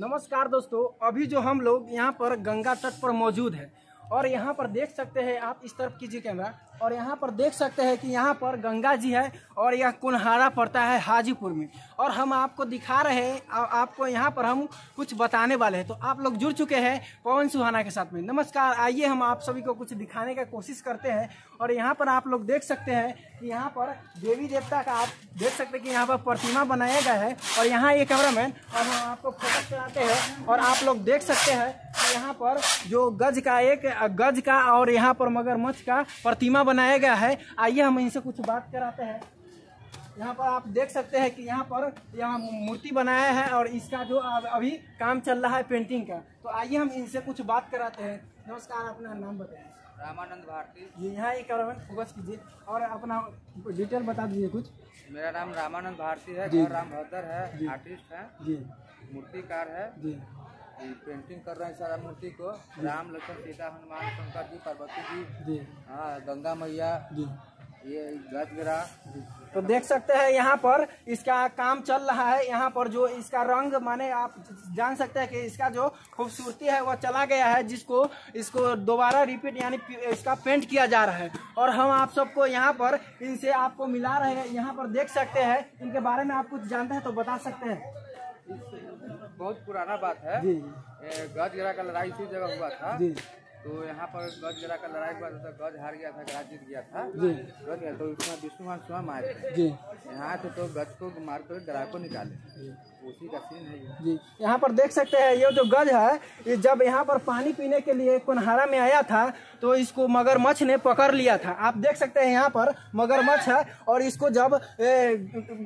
नमस्कार दोस्तों, अभी जो हम लोग यहाँ पर गंगा तट पर मौजूद है और यहाँ पर देख सकते हैं आप, इस तरफ कीजिए कैमरा, और यहाँ पर देख सकते हैं कि यहाँ पर गंगा जी है और यह कुन्हारा पड़ता है हाजीपुर में। और हम आपको दिखा रहे हैं, आपको यहाँ पर हम कुछ बताने वाले हैं। तो आप लोग जुड़ चुके हैं पवन सुहाना के साथ में। नमस्कार, आइए हम आप सभी को कुछ दिखाने का कोशिश करते हैं। और यहाँ पर आप लोग देख सकते हैं कि यहाँ पर देवी देवता का आप देख सकते हैं कि यहाँ पर प्रतिमा बनाया गया है। और यहाँ ये कैमरामैन और हम आपको फोकस कराते हैं और आप लोग देख सकते हैं कि यहाँ पर जो गज का और यहाँ पर मगरमच्छ का प्रतिमा बनाया गया है। आइए हम इनसे कुछ बात कराते हैं। यहाँ पर आप देख सकते हैं कि यहाँ मूर्ति बनाया है और इसका जो अभी काम चल रहा है पेंटिंग का। तो आइए हम इनसे कुछ बात कराते हैं। नमस्कार, अपना नाम बताएं। रामानंद भारती। जी, यहाँ एक फोकस कीजिए और अपना डिटेल बता दीजिए कुछ। मेरा नाम रामानंद भारती है, घर राम भद्र है, आर्टिस्ट है जी, मूर्तिकार है जी। पेंटिंग कर रहे हैं सारा मूर्ति को, राम लक्ष्मण सीता हनुमान शंकर जी पार्वती जी, हाँ गंगा मैया जी, ये गजगिरा। तो देख सकते हैं यहाँ पर इसका काम चल रहा है। यहाँ पर जो इसका रंग माने आप जान सकते हैं कि इसका जो खूबसूरती है वो चला गया है, जिसको इसको दोबारा रिपीट यानी इसका पेंट किया जा रहा है। और हम आप सबको यहाँ पर इनसे आपको मिला रहे हैं। यहाँ पर देख सकते हैं, इनके बारे में आप कुछ जानते हैं तो बता सकते हैं। बहुत पुराना बात है जी। गजगिरा का लड़ाई इसी जगह हुआ था जी। तो यहाँ पर गजगिरा का लड़ाई हुआ था, गज हार गया था, गज जीत गया था जी। गज गया तो उसमें विष्णु भगवान स्वयं आए थे जी। यहाँ से तो गज को मार कर गरा को निकाले, उसी का सीन है जी। यहाँ पर देख सकते हैं ये जो गज है, ये जब यहाँ पर पानी पीने के लिए कुन्हारा में आया था तो इसको मगरमच्छ ने पकड़ लिया था। आप देख सकते हैं यहाँ पर मगरमच्छ है और इसको जब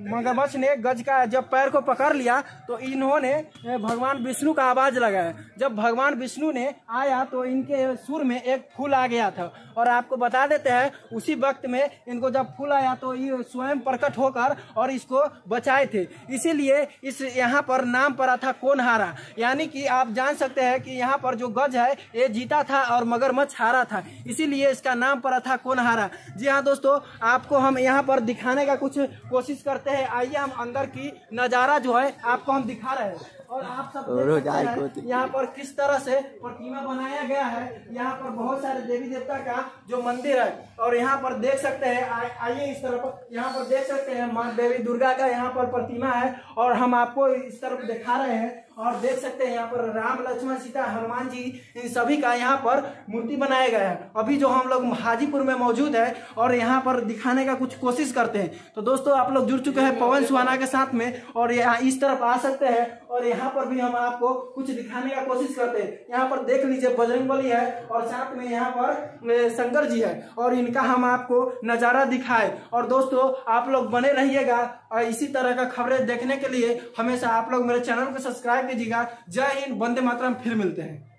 मगरमच्छ ने गज का जब पैर को पकड़ लिया तो इन्होंने भगवान विष्णु का आवाज लगाया। जब भगवान विष्णु ने आया तो इनके सुर में एक फूल आ गया था। और आपको बता देते हैं उसी वक्त में इनको जब फूल आया तो ये स्वयं प्रकट होकर और इसको बचाए थे। इसीलिए इस यहाँ पर नाम पड़ा था कोनहारा। यानी कि आप जान सकते हैं कि यहाँ पर जो गज है ये जीता था और मगरमच्छ हारा था, इसीलिए इसका नाम पड़ा था कोनहारा। जी हाँ दोस्तों, आपको हम यहाँ पर दिखाने का कुछ कोशिश करते हैं। आइए हम अंदर की नज़ारा जो है आपको हम दिखा रहे हैं। और आप सब देख सकते हैं यहाँ पर किस तरह से प्रतिमा बनाया गया है। यहाँ पर बहुत सारे देवी देवता का जो मंदिर है और यहाँ पर देख सकते हैं, आइए इस तरफ, यहाँ पर देख सकते हैं माँ देवी दुर्गा का यहाँ पर प्रतिमा है और हम आपको इस तरफ दिखा रहे हैं। और देख सकते हैं यहाँ पर राम लक्ष्मण सीता हनुमान जी, इन सभी का यहाँ पर मूर्ति बनाया गया है। अभी जो हम लोग हाजीपुर में मौजूद है और यहाँ पर दिखाने का कुछ कोशिश करते हैं। तो दोस्तों आप लोग जुड़ चुके हैं पवन सुहाना के साथ में और यहाँ इस तरफ आ सकते हैं और यहाँ पर भी हम आपको कुछ दिखाने का कोशिश करते हैं। यहाँ पर देख लीजिए बजरंगबली है और साथ में यहाँ पर शंकर जी है और इनका हम आपको नजारा दिखाए। और दोस्तों आप लोग बने रहिएगा और इसी तरह का खबरें देखने के लिए हमेशा आप लोग मेरे चैनल को सब्सक्राइब कीजिएगा। जय हिंद, वंदे मातरम। फिर मिलते हैं।